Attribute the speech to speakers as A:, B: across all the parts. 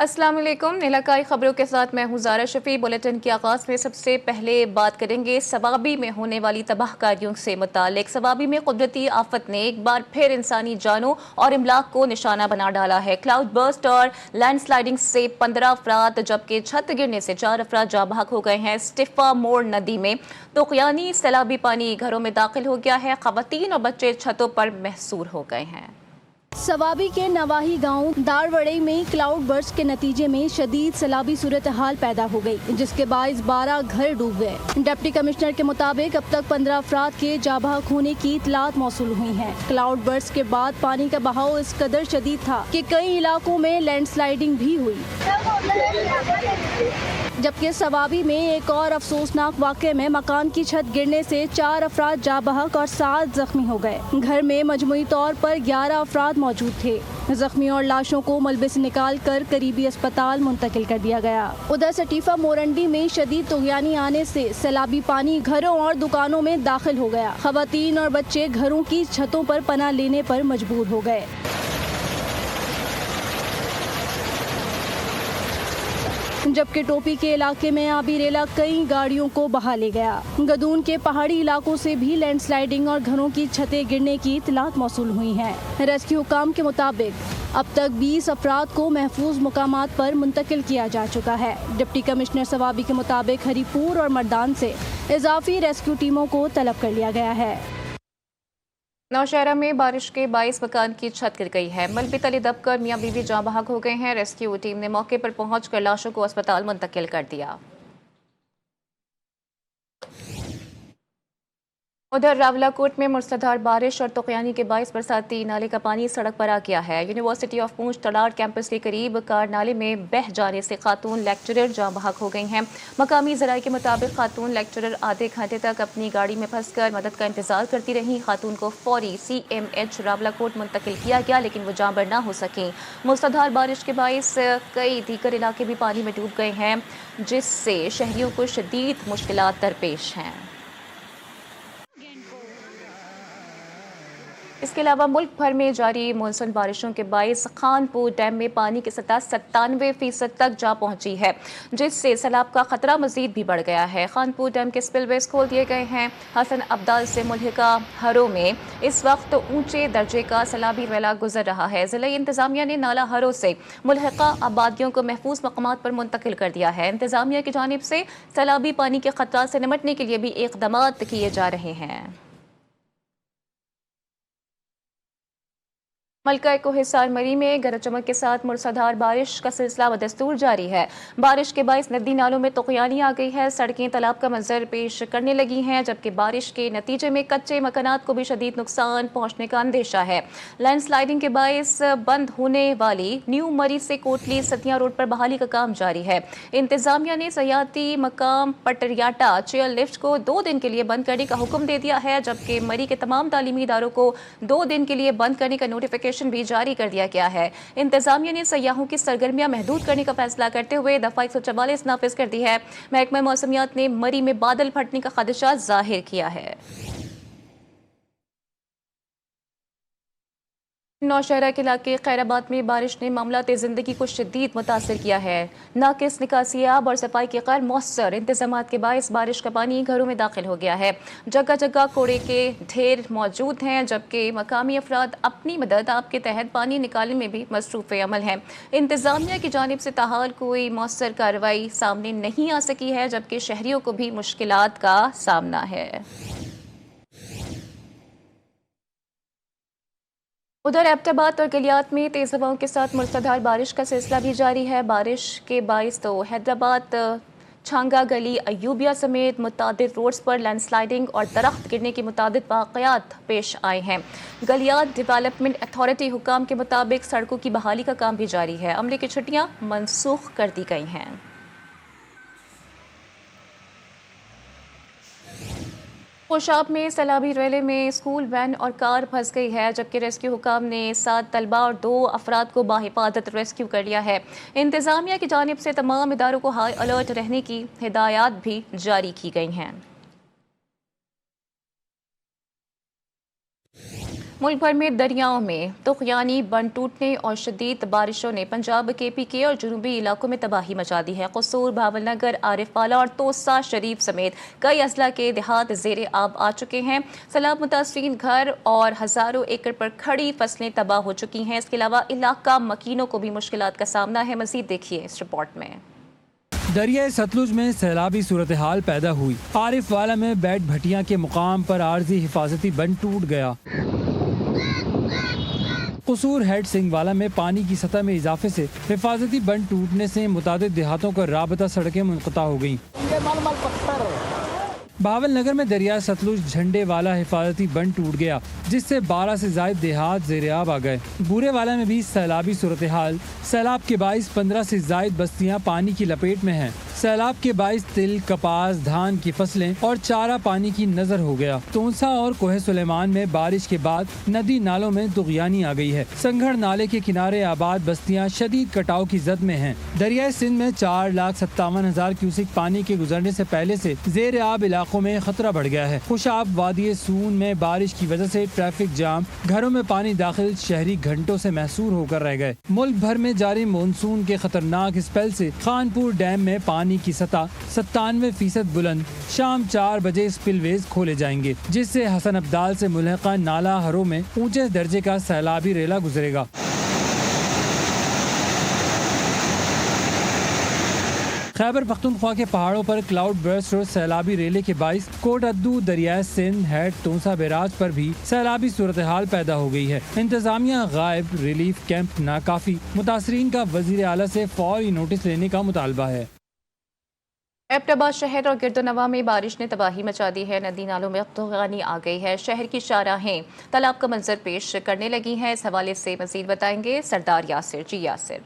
A: अस्सलाम वालेकुम। इलाकाई खबरों के साथ मैं हूं ज़ारा शफी। बुलेटिन के आगाज़ में सबसे पहले बात करेंगे सवाबी में होने वाली तबाहकारियों से मुतालिक। सवाबी में कुदरती आफत ने एक बार फिर इंसानी जानों और इमलाक को निशाना बना डाला है। क्लाउड बर्स्ट और लैंडस्लाइडिंग से 15 अफराद जबकि छत गिरने से 4 अफराद जाँ बहक हो गए हैं। स्टिफा मोड़ नदी में तूफ़ानी सैलाबी पानी घरों में दाखिल हो गया है। खवातीन और बच्चे छतों पर महसूर हो गए हैं।
B: सवाबी के नवाही गांव दारवड़े में क्लाउड बर्स्ट के नतीजे में शदीद सैलाबी सूरत हाल पैदा हो गई, जिसके बायस 12 घर डूब गए। डिप्टी कमिश्नर के मुताबिक अब तक 15 अफराद के जाबाक होने की इतलात मौसूल हुई हैं। क्लाउड बर्स्ट के बाद पानी का बहाव इस कदर शदीद था कि कई इलाकों में लैंडस्लाइडिंग भी हुई, जबकि सवाबी में एक और अफसोसनाक वाक़े में मकान की छत गिरने से 4 अफराद जाँ बहक और 7 जख्मी हो गए। घर में मजमूई तौर पर 11 अफराद मौजूद थे। जख्मी और लाशों को मलबे से निकाल कर करीबी अस्पताल मुंतकिल कर दिया गया। उधर सटीफा मोरंडी में शदीद तुगयानी आने से सैलाबी पानी घरों और दुकानों में दाखिल हो गया। खवातीन और बच्चे घरों की छतों पर पनाह लेने पर मजबूर हो गए। जबकि टोपी के इलाके में आबी रेला कई गाड़ियों को बहा ले गया। गदून के पहाड़ी इलाकों से भी लैंडस्लाइडिंग और घरों की छतें गिरने की इतलात मौसूल हुई हैं। रेस्क्यू हुकाम के मुताबिक अब तक 20 अफराद को महफूज मुकामात पर मुंतकिल किया जा चुका है। डिप्टी कमिश्नर सवाबी के मुताबिक हरीपुर और मर्दान से इजाफी रेस्क्यू टीमों को तलब कर लिया गया है।
A: नौशहरा में बारिश के 22 मकान की छत गिर गई है। मलबे तले दबकर मियां बीवी जाँ बहक हो गए हैं। रेस्क्यू टीम ने मौके पर पहुंचकर लाशों को अस्पताल मुंतकिल कर दिया। उधर रावलाकोट में मूसलाधार बारिश और तूफ़ानी के बायस बरसाती नाले का पानी सड़क पर आ गया है। यूनिवर्सिटी ऑफ पूंछ तलाड़ कैंपस के करीब कार नाले में बह जाने से खातून लेक्चरर जाँ बहक हो गई हैं। मकामी ज़राए के मुताबिक खातून लेक्चरर आधे घंटे तक अपनी गाड़ी में फंसकर मदद का इंतजार करती रहीं। खातून को फौरी CMH रावलाकोट मुंतकिल किया गया, लेकिन वो जाँबर ना हो सकें। मूसलाधार बारिश के बायस कई दीगर इलाके भी पानी में डूब गए हैं, जिससे शहरियों को शदीद मुश्किलात दरपेश हैं। इसके अलावा मुल्क भर में जारी मानसून बारिशों के बायस खानपुर डैम में पानी की सतह 97% तक जा पहुंची है, जिससे सैलाब का खतरा मजीद भी बढ़ गया है। खानपुर डैम के स्पिलवेज खोल दिए गए हैं। हसन अब्दाल से मुल्हिका हरों में इस वक्त ऊंचे दर्जे का सैलाबी रैला गुजर रहा है। जिला इंतजामिया ने नाला हरों से मुल्हिका आबादियों को महफूज मकामात पर मुंतकिल कर दिया है। इंतजामिया की जानिब से सैलाबी पानी के खतरा से निमटने के लिए भी इकदाम किए जा रहे हैं। मलका को हिसार मरी में गरज चमक के साथ मूसलाधार बारिश का सिलसिला बदस्तूर जारी है। बारिश के बायस नदी नालों में तूफ़ानी आ गई है। सड़कें तालाब का मंजर पेश करने लगी हैं, जबकि बारिश के नतीजे में कच्चे मकानात को भी शदीद नुकसान पहुंचने का अंदेशा है। लैंडस्लाइडिंग के बायस बंद होने वाली न्यू मरी से कोटली सतिया रोड पर बहाली का काम जारी है। इंतजामिया ने सयाहती मकाम पटरियाटा चेयर लिफ्ट को 2 दिन के लिए बंद करने का हुक्म दे दिया है, जबकि मरी के तमाम तालीमी इदारों को 2 दिन के लिए बंद करने का नोटिफिकेशन भी जारी कर दिया गया है। इंतजामिया ने सयाहों की सरगर्मियां महदूद करने का फैसला करते हुए दफा 144 नाफिज कर दी है। महकमा मौसमियात ने मरी में बादल फटने का खदशा जाहिर किया है। नौशहरा के इलाके खैराबाद में बारिश ने मामलात ज़िंदगी को शदीद मुतासर किया है। नाकिस निकासियाब और सफाई के गैर मौसर इंतजाम के बायस बारिश का पानी घरों में दाखिल हो गया है। जगह जगह कूड़े के ढेर मौजूद हैं, जबकि मकामी अफराद अपनी मदद आपके तहत पानी निकालने में भी मसरूफ़ अमल हैं। इंतजामिया की जानिब से ताहाल कोई मौसर कार्रवाई सामने नहीं आ सकी है, जबकि शहरियों को भी मुश्किलात का सामना है। उधर एबटाबाद और गलियात में तेज हवाओं के साथ मूसलाधार बारिश का सिलसिला भी जारी है। बारिश के बायस तो हैदराबाद छांगा गली अयूबिया समेत मुतादिद रोड्स पर लैंडस्लाइडिंग और दरख्त गिरने के मुतादिद वाक़यात पेश आए हैं। गलियात डेवलपमेंट अथॉरिटी हुकाम के मुताबिक सड़कों की बहाली का काम भी जारी है। अमले की छुट्टियाँ मनसूख कर दी गई हैं। पोशाब में सैलाबी रैले में स्कूल वैन और कार फंस गई है, जबकि रेस्क्यू हुकाम ने 7 तलबा और 2 अफराद को बाहिफाजत रेस्क्यू कर लिया है। इंतजामिया की जानिब से तमाम इदारों को हाई अलर्ट रहने की हिदायत भी जारी की गई हैं। मुल्क भर में दरियाओं में तुग़यानी बंद टूटने और शदीद बारिशों ने पंजाब KPK और जुनूबी इलाकों में तबाही मचा दी है। कसूर, भावलनगर, आरिफवाला और तोसा शरीफ समेत कई अजला के देहात ज़ेरे आब आ चुके हैं। सैलाब मुतासरीन घर और हज़ारों एकड़ पर खड़ी फसलें तबाह हो चुकी हैं। इसके अलावा इलाका मकीनों को भी मुश्किलात का सामना है। मज़ीद देखिए इस रिपोर्ट में।
C: दरिया सतलुज में सैलाबी सूरत हाल पैदा हुई। आरिफवाला में बैट भटिया के मुकाम पर आर्जी हिफाजती बंद टूट गया। कसूर हेड सिंहवाला में पानी की सतह में इजाफे से हिफाजती बंद टूटने से मुतादिद देहातों का राबता सड़कें मुनक़ता हो गयी। भावलनगर में दरिया सतलुज झंडे वाला हिफाजती बंद टूट गया, जिससे 12 से ज्यादा देहात ज़ेरे-आब आ गए। बूरेवाला में भी सैलाबी सूरत हाल। सैलाब के बाइस 15 से ज्यादा बस्तियां पानी की लपेट में हैं। सैलाब के बाइस तिल, कपास, धान की फसलें और चारा पानी की नजर हो गया। तोंसा और कोहे सुलेमान में बारिश के बाद नदी नालों में तुग़यानी आ गई है। संघड़ नाले के किनारे आबाद बस्तियां शदीद कटाव की जद में हैं। दरिया सिंध में 4,57,000 क्यूसिक पानी के गुजरने से पहले से ज़ेरे-आब इलाकों में खतरा बढ़ गया है। खुशाब वादी सून में बारिश की वजह से ट्रैफिक जाम, घरों में पानी दाखिल, शहरी घंटों से महसूर होकर रह गए। मुल्क भर में जारी मानसून के खतरनाक स्पेल से खानपुर डैम में पानी की सतह 97% बुलंद। शाम 4 बजे स्पिलवेज खोले जाएंगे, जिससे हसन अब्दाल से मुल्हका नाला हरों में ऊंचे दर्जे का सैलाबी रेला गुजरेगा। खैबर पख्तूनख्वा के पहाड़ों पर क्लाउड बर्स्ट और सैलाबी रेले के बाइस कोट अद्दू, दरिया सिंध, हेड, तोंसा बैराज पर भी सैलाबी सूरत हाल पैदा हो गई है। इंतजामिया गायब, रिलीफ कैंप नाकाफी, मुतासरीन का वजीर आला से फौरी नोटिस लेने का मुतालबा है।
A: एबटाबाद शहर और गिरदोनवा में बारिश ने तबाही मचा दी है। नदी नालों में तुग़यानी आ गई है। शहर की शाहराहें तालाब का मंजर पेश करने लगी हैं। इस हवाले से मजीद बताएंगे सरदार यासिर। जी यासिर।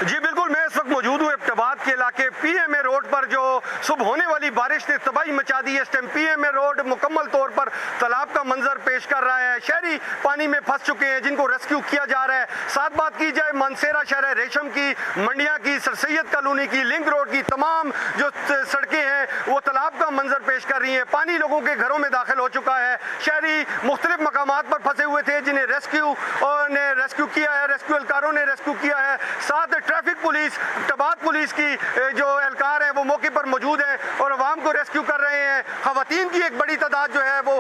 D: जी बिल्कुल, मैं इस वक्त मौजूद हूँ एबटाबाद के इलाके PMA रोड पर, जो सुबह होने वाली बारिश ने तबाही मचा दी है। इस टाइम PMA रोड मुकम्मल तौर पर तालाब का मंजर पेश कर रहा है। शहरी पानी में फंस चुके हैं, जिनको रेस्क्यू किया जा रहा है। साथ बात की जाए मानसेरा शहर, रेशम की मंडियाँ की, सर सैयद कॉलोनी की, लिंक रोड की, तमाम जो सड़कें हैं वो तालाब का मंजर पेश कर रही हैं। पानी लोगों के घरों में दाखिल हो चुका है। शहरी मुख्तलिफ मकामात पर फंसे हुए थे, जिन्हें रेस्क्यू किया है, रेस्क्यू एहलकारों ने रेस्क्यू किया है। साथ ट्रैफिक पुलिस, एबटाबाद पुलिस की जो एहलकार है वो मौके पर मौजूद है और आवाम को रेस्क्यू कर रहे हैं। खवातीन की एक बड़ी तादाद जो है वो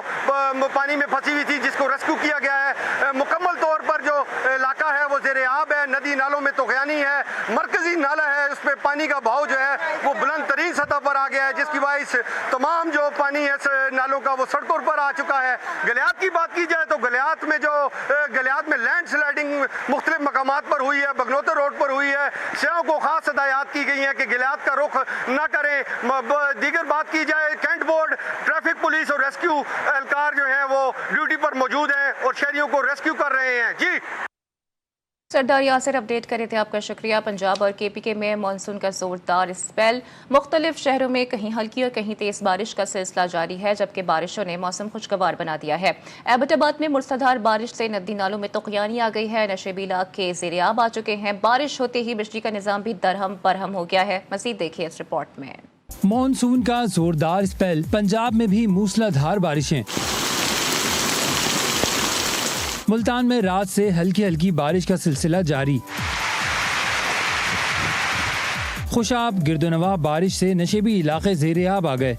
D: पानी में फंसी हुई थी, जिसको रेस्क्यू किया गया है। मुकम्मल तौर पर जो इलाका है वो ज़ेरे-आब है। नदी नालों में तुग़यानी है। मरकजी नाला है, उस पर पानी का बहाव जो है वो बुलंद तरीन सतह पर आ गया है, जिसकी वजह से तमाम जो पानी है नालों का वो सड़कों पर आ चुका है। गलियात की बात की जाए तो गलियात में लैंड स्लाइडिंग मुख्तलिफ मकामात पर हुई है। बगनौतर रोड पर हुई है। शहरों को खास हिदायत की गई है कि गिलात का रुख न करें। दीगर बात की जाए, कैंट बोर्ड, ट्रैफिक पुलिस और रेस्क्यू एहलकार जो हैं वो ड्यूटी पर मौजूद हैं और शहरियों को रेस्क्यू कर रहे हैं। जी
A: सरदार यासिर, अपडेट करे थे आपका शुक्रिया। पंजाब और KPK में मानसून का जोरदार स्पेल। मुख्तलिफ शहरों में कहीं हल्की और कहीं तेज बारिश का सिलसिला जारी है, जबकि बारिशों ने मौसम खुशगवार बना दिया है। एबटाबाद में मुसलधार बारिश से नदी नालों में तुग़यानी आ गई है। नशेबी इलाके ज़ेरे-आब आ चुके हैं। बारिश होते ही बिजली का निज़ाम भी दरहम बरहम हो गया है। मज़ीद देखिए इस रिपोर्ट में।
C: मानसून का जोरदार स्पेल। पंजाब में भी मूसलाधार बारिशें। मुल्तान में रात से हल्की हल्की बारिश का सिलसिला जारी। खुशाब, गिरदोनवा बारिश से नशेबी इलाके ज़ेरे-आब आ गए।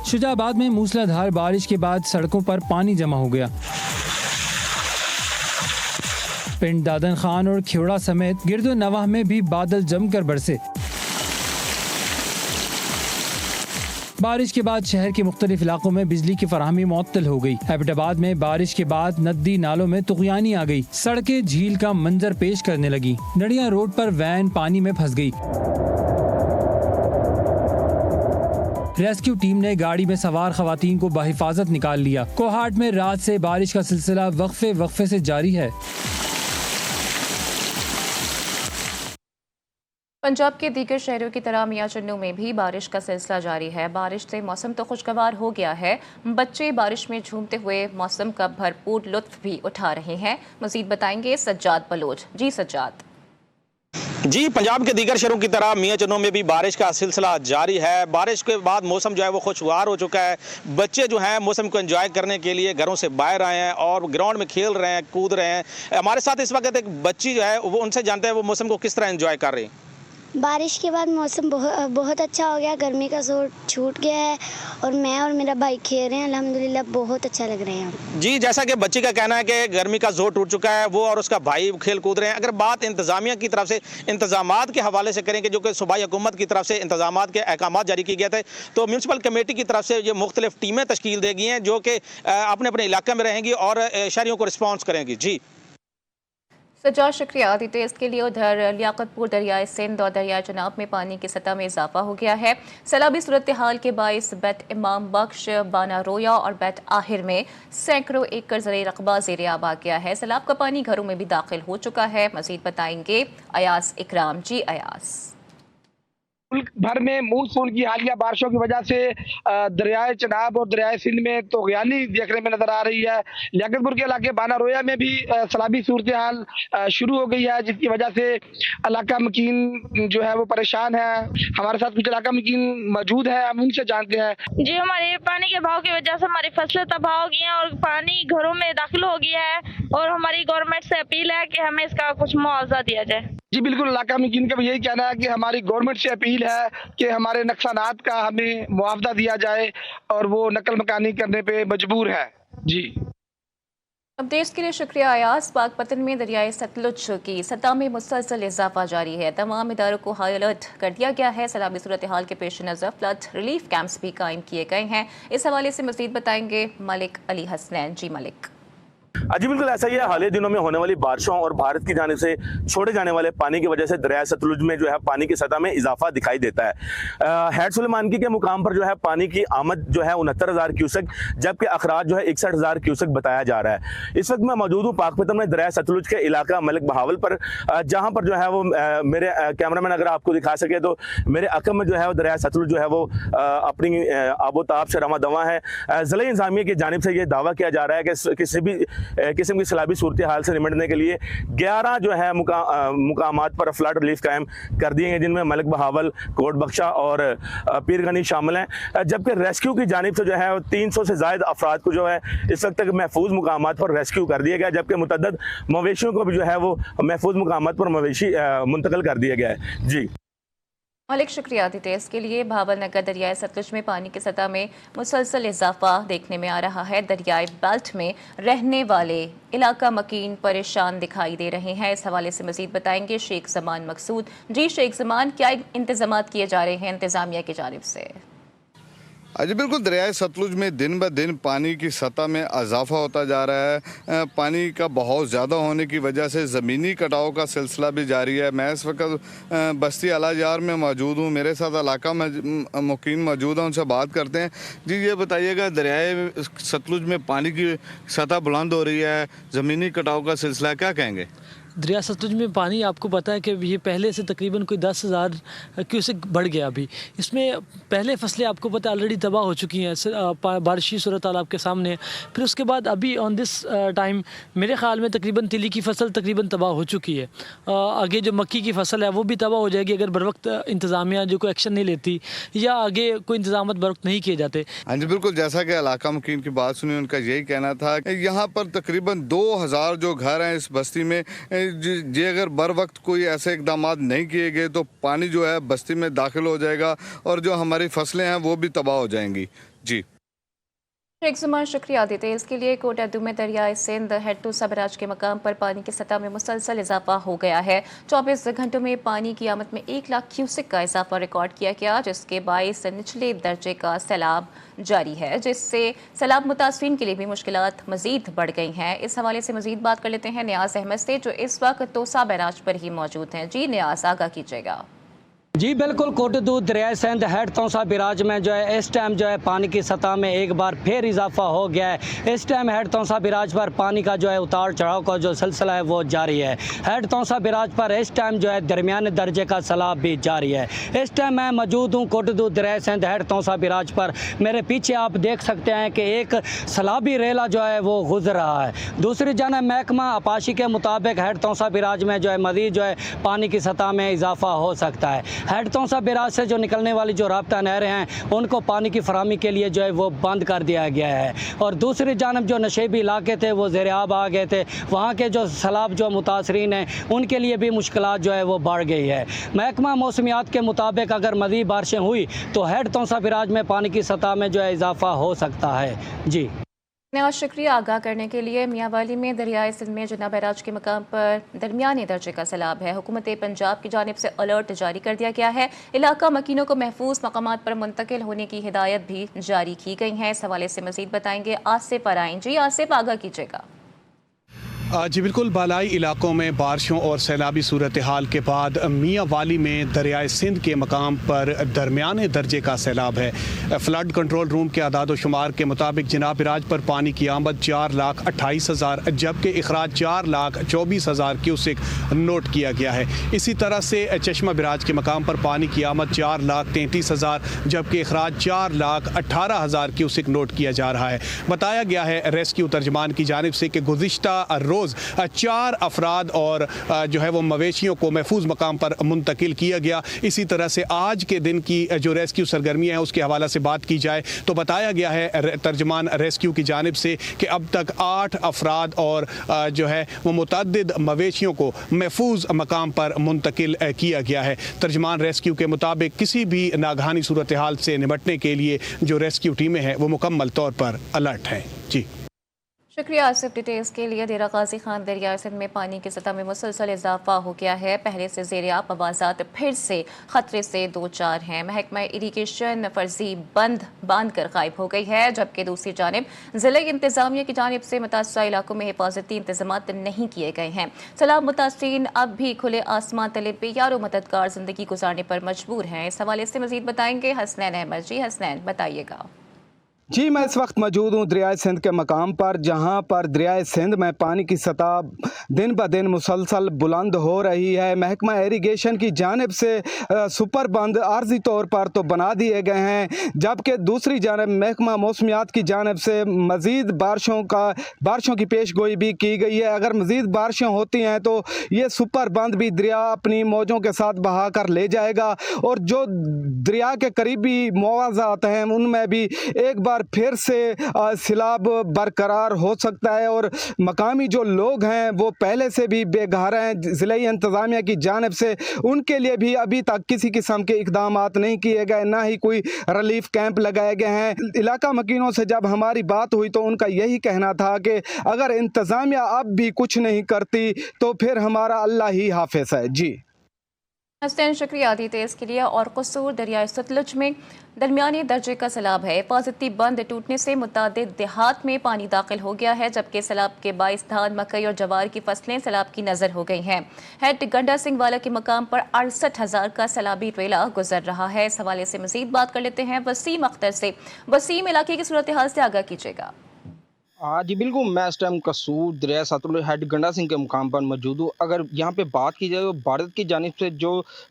C: शुजाबाद में मूसलाधार बारिश के बाद सड़कों पर पानी जमा हो गया। पिंड दादन खान और खेवड़ा समेत गिरदोनवा में भी बादल जमकर बरसे। बारिश के बाद शहर के मुख्तलिफ इलाकों में बिजली की फराहमी मुअत्तल हो गई। एबटाबाद में बारिश के बाद नदी नालों में तुग़यानी आ गई। सड़कें झील का मंजर पेश करने लगी। नड़िया रोड पर वैन पानी में फंस गई। रेस्क्यू टीम ने गाड़ी में सवार खवातीन को बहिफाजत निकाल लिया। कोहाट में रात से बारिश का सिलसिला वक्फे से जारी है।
A: पंजाब के दीगर शहरों की तरह मियां चन्नू में भी बारिश का सिलसिला जारी है। बारिश से मौसम तो खुशगवार हो गया है। बच्चे बारिश में झूमते हुए मौसम का भरपूर लुत्फ भी उठा रहे हैं। मजीद बताएंगे सज्जाद बलोच। जी सज्जाद।
E: जी, पंजाब के दीगर शहरों की तरह मियां चन्नू में भी बारिश का सिलसिला जारी है। बारिश के बाद मौसम जो है वो खुशगवार हो चुका है। बच्चे जो हैं मौसम को एंजॉय करने के लिए घरों से बाहर आए हैं और ग्राउंड में खेल रहे हैं, कूद रहे हैं। हमारे साथ इस वक्त एक बच्ची जो है वो, उनसे जानते हैं वो मौसम को किस तरह एंजॉय कर रही हैं।
F: बारिश के बाद मौसम बहुत अच्छा हो गया, गर्मी का जोर छूट गया है और मैं और मेरा भाई खेल रहे हैं। अल्हम्दुलिल्लाह बहुत अच्छा लग रहा है।
E: जी, जैसा कि बच्ची का कहना है कि गर्मी का जोर टूट चुका है, वो और उसका भाई खेल कूद रहे हैं। अगर बात इंतजामिया की तरफ से इंतजामात के हवाले से करेंगे, जो कि सूबाई हुकूमत की तरफ से इंतजामात के अहकाम जारी किए गए थे, तो म्यूनसिपल कमेटी की तरफ से ये मुख्तलिफ टीमें तश्कील दी गई हैं जो कि अपने अपने इलाके में रहेंगी और शहरियों को रिस्पॉन्स करेंगी। जी
A: सजा, शुक्रिया आदित्य। इसके लिए उधर लियाकतपुर दरियाए सिंध और दरियाए चनाब में पानी की सतह में इजाफा हो गया है। सैलाबी सूरत हाल के बाइस बेट इमाम बख्श, बाना रोया और बेट आहिर में सैकड़ों एकड़ ज़राई रकबा ज़ेर आब आ गया है। सैलाब का पानी घरों में भी दाखिल हो चुका है। मज़ीद बताएंगे अयास इकराम। जी अयास।
G: मुल्क भर में मूसलाधार की हालिया बारिशों की वजह से दरियाए चनाब और दरियाए सिंध में तोगयानी देखने में नजर आ रही है। लियाकतपुर के इलाके बाना रोया में भी सैलाबी सूरत हाल शुरू हो गई है, जिसकी वजह से इलाका मकीन जो है वो परेशान है। हमारे साथ कुछ इलाका मकीन मौजूद है, हम उनसे जानते हैं।
H: जी, हमारे पानी के बहाव की वजह से हमारी फसलें तबाह हो गई हैं और पानी घरों में दाखिल हो गया है और हमारी गवर्नमेंट से अपील है कि हमें इसका कुछ मुआवजा दिया जाए।
G: जी बिल्कुल, इलाका मकीन का भी यही कहना है कि हमारी गवर्नमेंट से अपील है कि हमारे नुकसानात का हमें मुआवजा दिया जाए और वो नकल मकानी करने पे मजबूर है। जी
A: अपडेट्स के लिए शुक्रिया अयास। पाकपतन में दरियाए सतलुज की सतह में मुसलसल इजाफा जारी है। तमाम इदारों को हाई अलर्ट कर दिया गया है। सैलाबी सूरत हाल के पेश नज़र फ्लड रिलीफ कैंप्स भी कायम किए गए हैं। इस हवाले से मज़ीद बताएंगे मलिक अली हसनैन। जी मलिक।
I: जी बिल्कुल ऐसा ही है। हालिया दिनों में होने वाली बारिशों और भारत की जानिब से छोड़े जाने वाले पानी की वजह से दरिया सतलुज में जो है पानी की सतह में इजाफा दिखाई देता है। हैड सुलेमानकी के मुकाम पर जो है पानी की आमद जो है 69,000 क्यूसेक, जबकि अखराज जो है 61,000 क्यूसेक बताया जा रहा है। इस वक्त मैं मौजूद हूँ पाकपतन में दरिया सतलुज के इलाका मलिक बहावल पर, जहाँ पर जो है वो मेरे कैमरामैन अगर आपको दिखा सके तो मेरे अकम में जो है वो दरिया सतलुज जो है वो अपनी आबोताब से रवा दवा है। ज़िला इंतज़ामिया की जानिब से ये दावा किया जा रहा है कि किसी भी किस्म की सैलाबी सूरत हाल से निपटने के लिए 11 जो है मुकामात पर फ्लड रिलीफ कायम कर दिए हैं, जिनमें मलिक बहावल, कोट बख्शा और पीरगनी शामिल हैं। जबकि रेस्क्यू की जानिब से जो है 300 से ज़ायद अफराद को जो है इस वक्त तक महफूज मुकामात पर रेस्क्यू कर दिया गया, जबकि मुतअद्दिद मवेशियों को भी जो है वो महफूज मुकामात पर मवेशी मुंतकिल कर दिया गया है। जी
A: मलिक, शुक्रिया डिटेल्स के लिए। भावल नगर दरियाए सतलुज में पानी की सतह में मुसलसल इजाफा देखने में आ रहा है। दरियाई बेल्ट में रहने वाले इलाका मकीन परेशान दिखाई दे रहे हैं। इस हवाले से मजीद बताएंगे शेख जमान मकसूद। जी शेख जमान, क्या इंतजाम किए जा रहे हैं इंतजामिया की जानिब से?
J: जी बिल्कुल, दरियाए सतलुज में दिन ब दिन पानी की सतह में इजाफा होता जा रहा है। पानी का बहुत ज़्यादा होने की वजह से ज़मीनी कटाव का सिलसिला भी जारी है। मैं इस वक्त बस्ती अलाजार में मौजूद हूँ, मेरे साथ इलाका मुकीन मौजूद हैं, उनसे बात करते हैं। जी ये बताइएगा, दरियाए सतलुज में पानी की सतह बुलंद हो रही है, ज़मीनी कटाव का सिलसिला, क्या कहेंगे?
K: दरिया सतलुज में पानी आपको पता है कि ये पहले से तकरीबन कोई 10,000 क्यूसेक बढ़ गया। अभी इसमें पहले फसलें आपको पता है ऑलरेडी तबाह हो चुकी हैं, बारिशी सूरत हाल आपके सामने। फिर उसके बाद अभी ऑन दिस टाइम मेरे ख्याल में तकरीबन तिली की फसल तकरीबन तबाह हो चुकी है। आगे जो मक्की की फसल है वो भी तबाह हो जाएगी अगर बर वक्त इंतज़ामिया जो कोई एक्शन नहीं लेती या आगे कोई इंतजाम बर वक्त नहीं किए जाते।
J: हाँ जी बिल्कुल, जैसा कि इलाका मुकीन की बात सुनी, उनका यही कहना था कि यहाँ पर तकरीबन 2,000 जो घर हैं इस बस्ती में, जी अगर बर वक्त कोई ऐसे इकदाम नहीं किए गए तो पानी जो है बस्ती में दाखिल हो जाएगा और जो हमारी फसलें हैं वो भी तबाह हो जाएंगी। जी
A: शेख जुमान, शुक्रिया डिटेल्स के लिए। कोटादू में दरियाए सिंध हेट्टू सबराज के मकाम पर पानी की सतह में मुसलसल इजाफा हो गया है। 24 घंटों में पानी की आमद में 1 लाख क्यूसेक का इजाफा रिकॉर्ड किया गया, जिसके बायस निचले दर्जे का सैलाब जारी है, जिससे सैलाब मुतासरीन के लिए भी मुश्किलात मजीद बढ़ गई हैं। इस हवाले से मजीद बात कर लेते हैं नियाज अहमद से, जो इस वक्त तोसा बैराज पर ही मौजूद हैं। जी नियाज, आगाह कीजिएगा।
L: जी बिल्कुल, कोटदू दरिया सिंध हेड तौसा बिराज में जो है इस टाइम जो है पानी की सतह में एक बार फिर इजाफा हो गया है। इस टाइम हेड तौसा बिराज पर पानी का जो है उतार चढ़ाव का जो सिलसिला है वो जारी है। हेड तौसा बिराज पर इस टाइम जो है दरमियाने दर्जे का सैलाब भी जारी है। इस टाइम मैं मौजूद हूँ कोटदू दरिया सिंध हेड तौसा बिराज पर। मेरे पीछे आप देख सकते हैं कि एक सैलाबी रेला जो है वो गुजर रहा है। दूसरी जानब महकमा आपाशी के मुताबिक हेड तौसा बिराज में जो है मज़ीद जो है पानी की सतह में इजाफा हो सकता है। हेड तौसा बिराज से जो निकलने वाली जो राब्ता नहरें हैं उनको पानी की फराहमी के लिए जो है वो बंद कर दिया गया है। और दूसरी जानब जो नशेबी इलाके थे वो ज़ेर-ए-आब आ गए थे, वहाँ के जो सैलाब जो मुतासरीन हैं उनके लिए भी मुश्किलात जो है वो बढ़ गई है। महकमा मौसमियात के मुताबिक अगर मज़ीद बारिशें हुई तो हेड तौसा बिराज में पानी की सतह में जो है इजाफा हो सकता है। जी
A: नया शुक्रिया आगाह करने के लिए। मियांवाली में दरियाए सिंध में जुना बैराज के मकाम पर दरमियाने दर्जे का सैलाब है। हुकूमत पंजाब की जानिब से अलर्ट जारी कर दिया गया है। इलाका मकीनों को महफूज मकामात पर मुंतकिल होने की हिदायत भी जारी की गई है। इस हवाले से मजीद बताएंगे आसिफ आराइन। जी आसिफ, आगाह कीजिएगा।
M: जी बिल्कुल, बालाई इलाकों में बारिशों और सैलाबी सूरत हाल के बाद मियांवाली में दरियाए सिंध के मकाम पर दरमियाने दर्जे का सैलाब है। फ्लड कंट्रोल रूम के आदाद शुमार के मुताबिक जनाब बिराज पर पानी की आमद 4,28,000 जबकि अखराज 4,24,000 क्यूसिक नोट किया गया है। इसी तरह से चश्मा बिराज के मकाम पर पानी की आमद 4,33,000 जबकि अखराज 4,18,000 क्यूसिक नोट किया जा रहा है। बताया गया है रेस्क्यू तर्जमान की जानिब से कि गुज़िश्ता रोज़ 4 अफराद और जो है वो मवेशियों को महफूज मकाम पर मुंतकिल किया गया। इसी तरह से आज के दिन की जो रेस्क्यू सरगर्मियाँ हैं उसके हवाले से बात की जाए तो बताया गया है तर्जमान रेस्क्यू की जानिब से कि अब तक 8 अफराद और जो है वो मुतअद्दिद मवेशियों को महफूज मकाम पर मुंतकिल किया गया है। तर्जमान रेस्क्यू के मुताबिक किसी भी नागहानी सूरत हाल से निपटने के लिए जो रेस्क्यू टीमें हैं वो मुकम्मल तौर पर अलर्ट हैं। जी
A: शुक्रिया आसिफ डिटेल्स के लिए। देरा गाजी खान दरिया सिंध में पानी की सतह में मुसलसल इजाफा हो गया है। पहले से ज़ेर-ए-आब मवाज़ात फिर से खतरे से 2-4 हैं। महकमा इरीगेशन फर्जी बांध कर गायब हो गई है, जबकि दूसरी जानिब ज़िले इंतज़ामिया की जानिब से मुतासरा इलाकों में हिफाजती इंतजाम नहीं किए गए हैं। सैलाब मुतासरीन अब भी खुले आसमान तले बेयार व मददगार ज़िंदगी गुजारने पर मजबूर हैं। इस हवाले से मज़ीद बताएंगे हसनैन अहमद। जी हसनैन, बताइएगा।
N: जी मैं इस वक्त मौजूद हूँ दरियाए सिंध के मकाम पर, जहाँ पर दरियाए सिंध में पानी की सतह दिन ब दिन मुसलसल बुलंद हो रही है। महकमा इरीगेशन की जानिब से सुपर बंद आर्जी तौर पर तो बना दिए गए हैं, जबकि दूसरी जानिब महकमा मौसमियात की जानिब से मज़ीद बारिशों की पेश गोई भी की गई है। अगर मज़ीद बारिशें होती हैं तो ये सुपर बंद भी दरिया अपनी मौजों के साथ बहा कर ले जाएगा और जो दरिया के करीबी मुआवजात हैं उनमें भी एक बार फिर से सैलाब बरकरार हो सकता है और मकामी जो लोग हैं वो पहले से भी बेघर हैं। ज़िले इंतज़ामिया की जानिब से उनके लिए भी अभी तक किसी किस्म के इकदाम नहीं किए गए, ना ही कोई रिलीफ कैंप लगाए गए हैं। इलाका मकीनों से जब हमारी बात हुई तो उनका यही कहना था कि अगर इंतज़ामिया अब भी कुछ नहीं करती तो फिर हमारा अल्लाह ही हाफिज़ है। जी
A: हसनैन, शुक्रिया डिटेल्स के लिए। और कसूर दरियाए सतलुज में दरमियानी दर्जे का सैलाब है। हिफाजती बंद टूटने से मुतादिद देहात में पानी दाखिल हो गया है, जबकि सैलाब के बाइस धान, मकई और जवार की फसलें सैलाब की नजर हो गई हैं। हेड गंडा सिंह वाला के मकाम पर 68,000 का सैलाबी रेला गुजर रहा है। इस हवाले से मजीद बात कर लेते हैं वसीम अख्तर से। वसीम, इलाके की सूरत हाल से आगाह कीजिएगा।
O: हाँ जी बिल्कुल, मैं इस टाइम कसूर दरिया सतलुज हेड गंडा सिंह के मुकाम पर मौजूद हूँ। अगर यहाँ पे बात की जाए तो भारत की जानिब से जो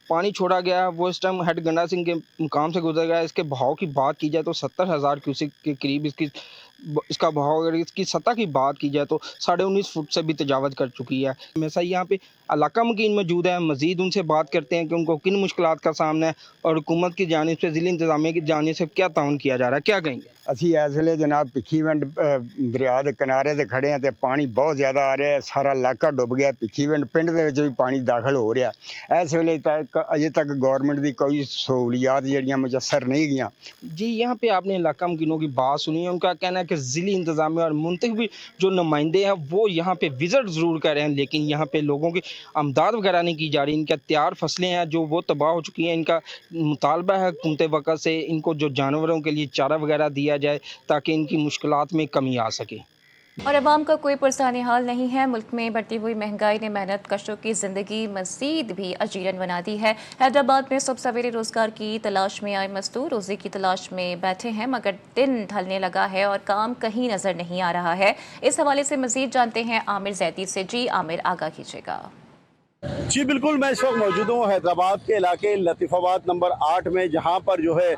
O: पानी छोड़ा गया है वो इस टाइम हेड गंडा सिंह के मुकाम से गुजर गया है। इसके बहाव की बात की जाए तो 70,000 क्यूसिक के करीब इसका बहाव, अगर इसकी सतह की बात की जाए तो 19.5 फुट से भी तजावज़ कर चुकी है। हमेशा यहाँ पे इलाका मकीन मौजूद है, मज़ीद उनसे बात करते हैं कि उनको किन मुश्किलात का सामना है और हुकूमत की जानिब से ज़िले इंतज़ामिया की जानिब से क्या ताउन किया जा रहा है, क्या कहेंगे?
P: ਅਸੀਂ ਇਸ ਵੇਲੇ ਜਨਾਬ ਭਿੱਖੀਵਿੰਡ ਦਰਿਆ ਦੇ ਕਿਨਾਰੇ ਤੇ ਖੜੇ ਹਾਂ ਤੇ ਪਾਣੀ ਬਹੁਤ ਜ਼ਿਆਦਾ ਆ ਰਿਹਾ ਹੈ। ਸਾਰਾ ਇਲਾਕਾ ਡੁੱਬ ਗਿਆ। ਭਿੱਖੀਵਿੰਡ ਪਿੰਡ ਦੇ ਵਿੱਚ ਵੀ ਪਾਣੀ ਦਾਖਲ ਹੋ ਰਿਹਾ। ਇਸ ਵੇਲੇ ਤੱਕ ਅਜੇ ਤੱਕ ਗਵਰਨमेंट ਦੀ ਕੋਈ सहूलियात ਜਿਹੜੀਆਂ ਮੁਯੱਸਰ नहीं गईं।
O: जी यहाँ पे आपने इलाका मकीनों की बात सुनी है। उनका कहना है कि ज़िली इंतज़ामिया और मुंतखब जो नुमाइंदे हैं वो यहाँ पे विज़िट ज़रूर कर रहे हैं, लेकिन यहाँ पे लोगों की आमदाद वगैरह नहीं की जा रही। इनका तैयार फसलें हैं जो वो तबाह हो चुकी हैं। इनका मुतालबा है हुकूमत वक़्त से इनको जो जानवरों के लिए चारा वगैरह दिया जाए ताकि इनकी मुश्किलात में कमी आ सके।
A: और अवाम का कोई पुरसानी हाल नहीं है। मुल्क में बढ़ती हुई महंगाई ने मेहनत कशों की जिंदगी मजीद भी अजीरन बना दी है। हैदराबाद में सुबह सवेरे रोजगार की तलाश में आए मजदूर रोजी की तलाश में बैठे हैं, मगर दिन ढलने लगा है और काम कहीं नजर नहीं आ रहा है। इस हवाले से मजीद जानते हैं आमिर जैदी से। जी आमिर, आगाह कीजिएगा।
Q: जी बिल्कुल, मैं इस वक्त मौजूद हूँ हैदराबाद के इलाके लतीफ़ाबाद नंबर 8 में, जहाँ पर जो है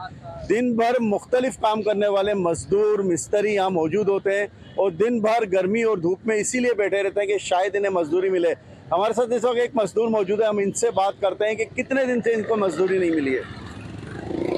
Q: दिन भर मुख्तलिफ काम करने वाले मजदूर मिस्त्री यहाँ मौजूद होते हैं और दिन भर गर्मी और धूप में इसीलिए बैठे रहते हैं कि शायद इन्हें मजदूरी मिले। हमारे साथ इस वक्त एक मजदूर मौजूद है, हम इनसे बात करते हैं कि कितने दिन से इनको मजदूरी नहीं मिली है।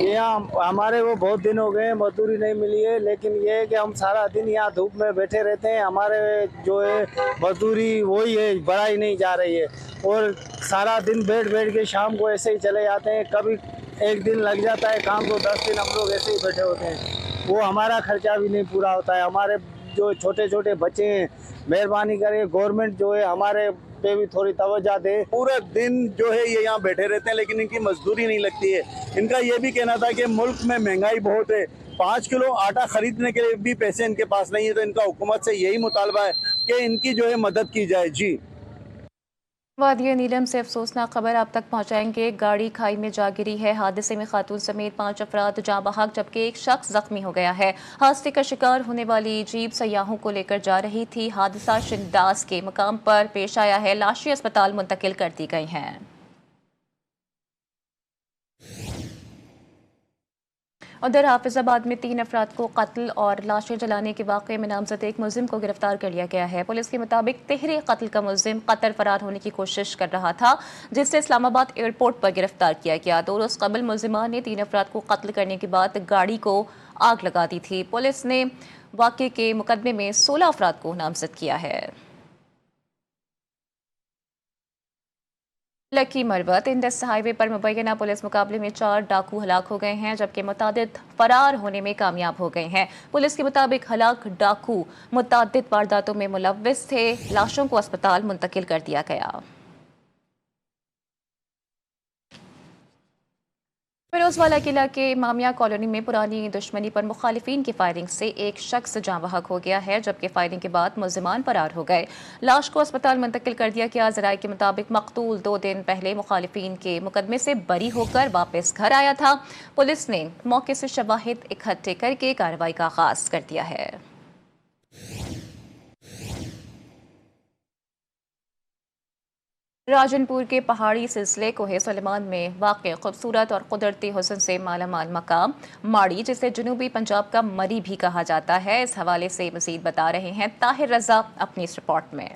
R: यहाँ हमारे वो बहुत दिन हो गए मजदूरी नहीं मिली है, लेकिन ये है कि हम सारा दिन यहाँ धूप में बैठे रहते हैं। हमारे जो है मजदूरी वही है, बढ़ाई नहीं जा रही है और सारा दिन बैठ के शाम को ऐसे ही चले जाते हैं। कभी एक दिन लग जाता है काम को, 10 दिन हम लोग ऐसे ही बैठे होते हैं। वो हमारा खर्चा भी नहीं पूरा होता है। हमारे जो छोटे छोटे बच्चे हैं, मेहरबानी करे गवर्नमेंट जो है हमारे पे भी थोड़ी तवज्जो दे।
Q: पूरा दिन जो है ये यहाँ बैठे रहते हैं लेकिन इनकी मजदूरी नहीं लगती है। इनका ये भी कहना था कि मुल्क में महंगाई बहुत है, 5 किलो आटा खरीदने के लिए भी पैसे इनके पास नहीं है, तो इनका हुकूमत से यही मुतालबा है कि इनकी जो है मदद की जाए। जी,
A: वादिया नीलम से अफसोसनाक खबर आप तक पहुंचाएंगे। गाड़ी खाई में जा गिरी है। हादसे में खातून समेत 5 अफराद जाँ बहक, जबकि एक शख्स जख्मी हो गया है। हादसे का शिकार होने वाली जीप सयाहों को लेकर जा रही थी। हादसा शिंदास के मकाम पर पेश आया है। लाशें अस्पताल मुंतकिल कर दी गई हैं। उधर हाफिजाबाद में 3 अफराद को कत्ल और लाशें जलाने के वाक़े में नामजद एक मुलजिम को गिरफ्तार कर लिया गया है। पुलिस के मुताबिक तहरीर कत्ल का मुलजिम कतर फरार होने की कोशिश कर रहा था, जिससे इस्लामाबाद एयरपोर्ट पर गिरफ्तार किया गया। 2 रोज़ कबल मुलजिमान ने 3 अफराद को कत्ल करने के बाद गाड़ी को आग लगा दी थी। पुलिस ने वाक़े के मुकदमे में 16 अफराद को नामजद किया है। लकी मरवत इंडस हाईवे पर मुबैना पुलिस मुकाबले में 4 डाकू हलाक हो गए हैं, जबकि मुतादिद फरार होने में कामयाब हो गए हैं। पुलिस के मुताबिक हलाक डाकू मुतादिद वारदातों में मुलव्विस थे। लाशों को अस्पताल मुंतकिल कर दिया गया। फिरोजवाला किला के मामिया कॉलोनी में पुरानी दुश्मनी पर मुखालिफिन की फायरिंग से एक शख्स जाँ बहक हो गया है, जबकि फायरिंग के बाद मुलजिमान फरार हो गए। लाश को अस्पताल मुंतकिल कर दिया गया। ज़राए के मुताबिक मकतूल 2 दिन पहले मुखालिफिन के मुकदमे से बरी होकर वापस घर आया था। पुलिस ने मौके से शवाहिद इकट्ठे करके कार्रवाई का आगाज कर दिया है। राजनपुर के पहाड़ी सिलसिले कोहे सलेमान में वाक़ खूबसूरत और कुदरती हुस्न से मालामाल मकाम माड़ी, जिसे जनूबी पंजाब का मरी भी कहा जाता है। इस हवाले से मज़ीद बता रहे हैं ताहिर रज़ा अपनी इस रिपोर्ट में।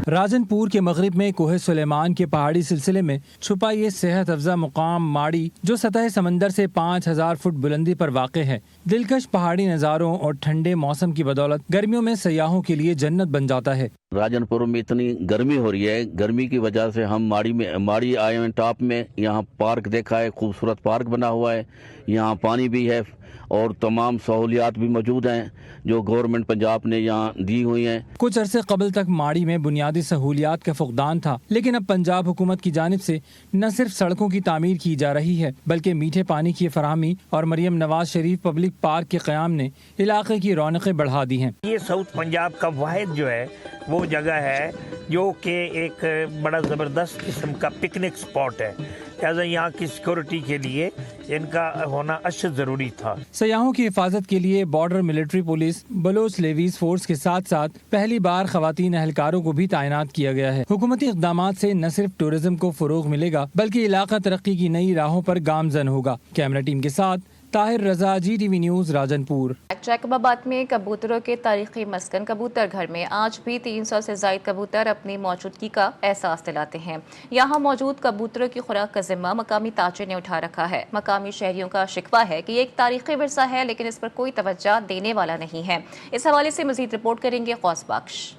C: राजनपुर के मगरिब में कोहे सुलेमान के पहाड़ी सिलसिले में छुपा ये सेहत अफजा मुकाम माड़ी, जो सतह समंदर से 5000 फुट बुलंदी पर वाक़ है, दिलकश पहाड़ी नज़ारों और ठंडे मौसम की बदौलत गर्मियों में सयाहों के लिए जन्नत बन जाता है।
S: राजनपुर में इतनी गर्मी हो रही है, गर्मी की वजह से हम माड़ी आए हैं टॉप में। यहाँ पार्क देखा है, खूबसूरत पार्क बना हुआ है, यहाँ पानी भी है और तमाम सहूलियात भी मौजूद हैं जो गवर्नमेंट पंजाब ने यहाँ दी हुई हैं।
C: कुछ अरसे कबल तक माड़ी में बुनियादी सहूलियात का फुकदान था, लेकिन अब पंजाब हुकूमत की जानिब से न सिर्फ सड़कों की तामीर की जा रही है, बल्कि मीठे पानी की फराहमी और मरियम नवाज शरीफ पब्लिक पार्क के क़याम ने इलाके की रौनकें बढ़ा दी हैं।
T: ये साउथ पंजाब का वाहिद जो है वो जगह है जो कि एक बड़ा ज़बरदस्त किस्म का पिकनिक स्पॉट है। लिहाजा यहाँ की सिक्योरिटी के लिए इनका होना अशद ज़रूरी था।
C: सयाहों की हिफाजत के लिए border military police, Baloch levies force के साथ साथ पहली बार खवातीन अहलकारों को भी तैनात किया गया है। हुकूमती इक़दामात से न सिर्फ टूरिज्म को फ़रोग़ मिलेगा, बल्कि इलाका तरक्की की नई राहों पर गामजन होगा। कैमरा टीम के साथ ताहिर रज़ा, GTV न्यूज़, राजनपुर।
A: जैकबाबाद में कबूतरों के तारीखी मस्कन कबूतर घर में आज भी 300 से ज़ायद कबूतर अपनी मौजूदगी का एहसास दिलाते हैं। यहाँ मौजूद कबूतरों की खुराक का जिम्मा मकामी ताजे ने उठा रखा है। मकामी शहरियों का शिकवा है कि ये एक तारीखी विरसा है, लेकिन इस पर कोई तवज्जो देने वाला नहीं है। इस हवाले से मज़ीद रिपोर्ट करेंगे गौस बख्श।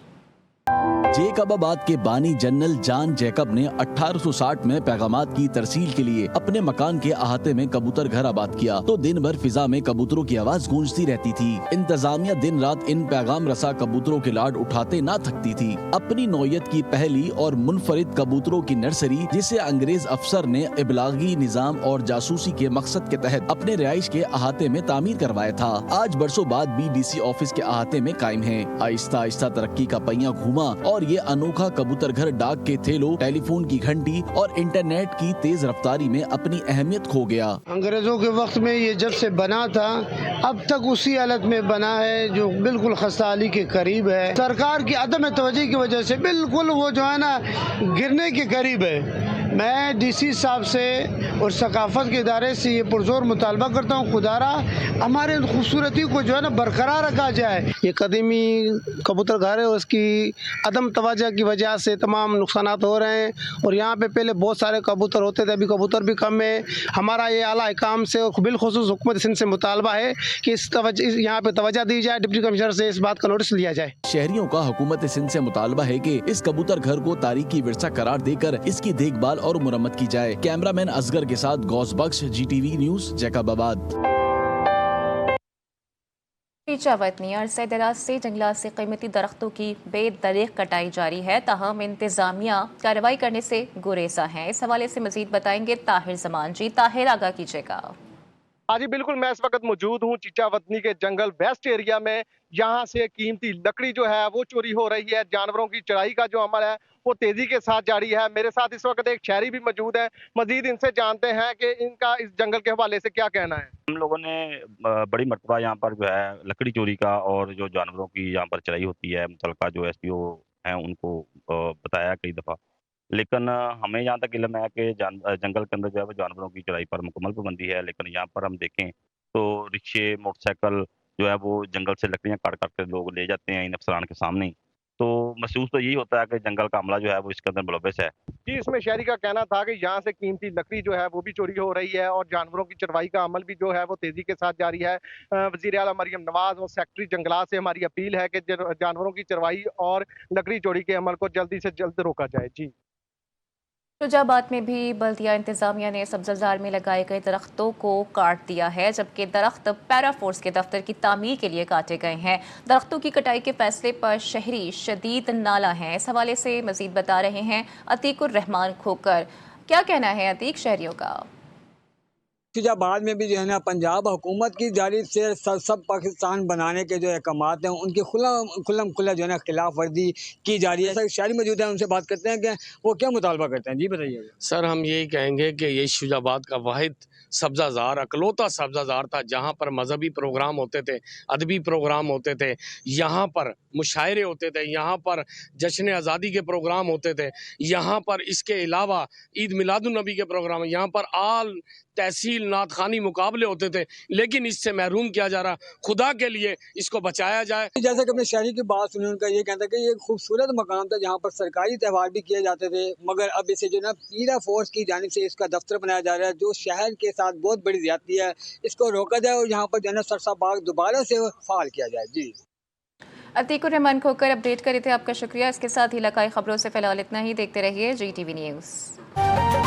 U: जेकबाबाद के बानी जनरल जॉन जैकब ने 1860 में पैगामात की तरसील के लिए अपने मकान के अहाते में कबूतर घर आबाद किया तो दिन भर फिजा में कबूतरों की आवाज गूंजती रहती थी। इंतजामिया दिन रात इन पैगाम रसा कबूतरों के लाड उठाते ना थकती थी। अपनी नौयत की पहली और मुनफरिद कबूतरों की नर्सरी, जिसे अंग्रेज अफसर ने इबलागी निजाम और जासूसी के मकसद के तहत अपने रिहाइश के अहाते में तामीर करवाया था, आज बरसों बाद भी DC ऑफिस के अहाते में कायम है। आहिस्ता आहिस्ता तरक्की का पहिया घूमा और ये अनोखा कबूतर घर डाक के थैलों, टेलीफोन की घंटी और इंटरनेट की तेज रफ्तारी में अपनी अहमियत खो गया।
V: अंग्रेजों के वक्त में ये जब से बना था अब तक उसी हालत में बना है जो बिल्कुल खस्ताहाली के करीब है। सरकार की अदम तवज्जो की वजह से बिल्कुल वो जो है ना गिरने के करीब है। मैं DC साहब से और सकाफत के इदारे से ये पुरजोर मुतालबा करता हूँ, खुदारा हमारे इन खूबसूरती को जो है ना बरकरार रखा जाए। ये कदीमी कबूतर घर है, उसकी अदम तवज्जो की वजह से तमाम नुकसान हो रहे हैं और यहाँ पे पहले बहुत सारे कबूतर होते थे, अभी कबूतर भी कम है। हमारा ये आला काम से बिलखुसूस हुकूमत सिंध से मुतालबा है कि यहाँ पे तवज्जो दी जाए, डिप्टी कमिश्नर से इस बात का नोटिस लिया जाए।
U: शहरियों का हुकूमत सिंध से मुतालबा है कि इस कबूतर घर को तारीखी विरसा करार देकर इसकी देखभाल और मुरम्मत की जाए। कैमरामैन असगर के साथ गौस बख्श, GTV न्यूज, जैकबाबाद।
A: वतनी अरसे दराज से जंगलात से कीमती दरख्तों की बेदरीग कटाई जारी है, ताहम इंतजामिया कार्रवाई करने से गुरेजा है। इस हवाले से मजीद बताएंगे ताहिर जमान। जी ताहिर, आगाह कीजिएगा।
W: हाँ जी बिल्कुल, मैं इस वक्त मौजूद हूँ चीचा वतनी के जंगल वेस्ट एरिया में। यहाँ से कीमती लकड़ी जो है वो चोरी हो रही है। जानवरों की चढ़ाई का जो अमल है वो तेजी के साथ जारी है। मेरे साथ इस वक्त एक शहरी भी मौजूद है, मजीद इनसे जानते हैं कि इनका इस जंगल के हवाले से क्या कहना है।
X: हम लोगों ने बड़ी मरतबा यहाँ पर जो है लकड़ी चोरी का और जो जानवरों की यहाँ पर चढ़ाई होती है, मुतलका जो SPO हैं उनको बताया कई दफ़ा, लेकिन हमें यहाँ तक इल्म है कि जंगल के अंदर जो है वो जानवरों की चढ़ाई पर मुकम्मल पाबंदी है। लेकिन यहाँ पर हम देखें तो रिक्शे, मोटरसाइकिल जो है वो जंगल से लकड़ियाँ काट काट कर लोग ले जाते हैं इन अफसरान के सामने। तो महसूस तो यही होता है कि जंगल का अमला जो है वो इसके अंदर मुलव्वस है।
W: जी, इसमें शहरी का कहना था कि यहाँ से कीमती लकड़ी जो है वो भी चोरी हो रही है और जानवरों की चरवाई का अमल भी जो है वो तेजी के साथ जारी है। वज़ीर आला मरियम नवाज और सेक्रेटरी जंगलात से हमारी अपील है कि जानवरों की चरवाई और लकड़ी चोरी के अमल को जल्दी से जल्द रोका जाए। जी,
A: शुजाबाद में भी बल्दिया इंतजामिया ने सब्ज़ाजार में लगाए गए दरख्तों को काट दिया है, जबकि दरख्त पैरा फोर्स के दफ्तर की तामीर के लिए काटे गए हैं। दरख्तों की कटाई के फैसले पर शहरी शदीद नाला हैं। इस हवाले से मजीद बता रहे हैं अतीकुर रहमान खोकर। क्या कहना है अतीक शहरियों का?
Y: शुजाबाद में भी जो है ना पंजाब हुकूमत की जानिब से सब पाकिस्तान बनाने के जो अहकामात हैं उनकी खुला जो है ना खिलाफ वर्जी की जा रही है। सर शहरी मौजूद है, उनसे बात करते हैं कि वो क्या मुतालबा करते हैं। जी बताइए।
Z: सर हम यही कहेंगे कि ये शुजाबाद का वाहिद सब्ज़ाज़ार, अकलौता सब्ज़ाज़ार था जहाँ पर मजहबी प्रोग्राम होते थे, अदबी प्रोग्राम होते थे, यहाँ पर मुशायरे होते थे, यहाँ पर जश्न आज़ादी के प्रोग्राम होते थे, यहाँ पर इसके अलावा ईद मिलादुन्नबी के प्रोग्राम, यहाँ पर आल तहसील नात खानी मुकाबले होते थे, लेकिन इससे महरूम किया जा रहा। खुदा के लिए इसको बचाया जाए।
Y: जैसे कि अपने शहरी की बात सुनी, उनका ये कहता है कि ये खूबसूरत मकाम था जहाँ पर सरकारी त्यौहार भी किए जाते थे, मगर अब इसे जो ना पीरा फोर्स की जानिब से इसका दफ्तर बनाया जा रहा है, जो शहर के साथ बहुत बड़ी ज्यादती है। इसको रोका जाए और यहाँ पर जो है ना सरसा बाग दोबारा से फाल किया जाए। जी,
A: अतीकुर रहमान खोकर अपडेट करे थे, आपका शुक्रिया। इसके साथ ही इलाकाई खबरों से फिलहाल इतना ही। देखते रहिए GTV न्यूज़।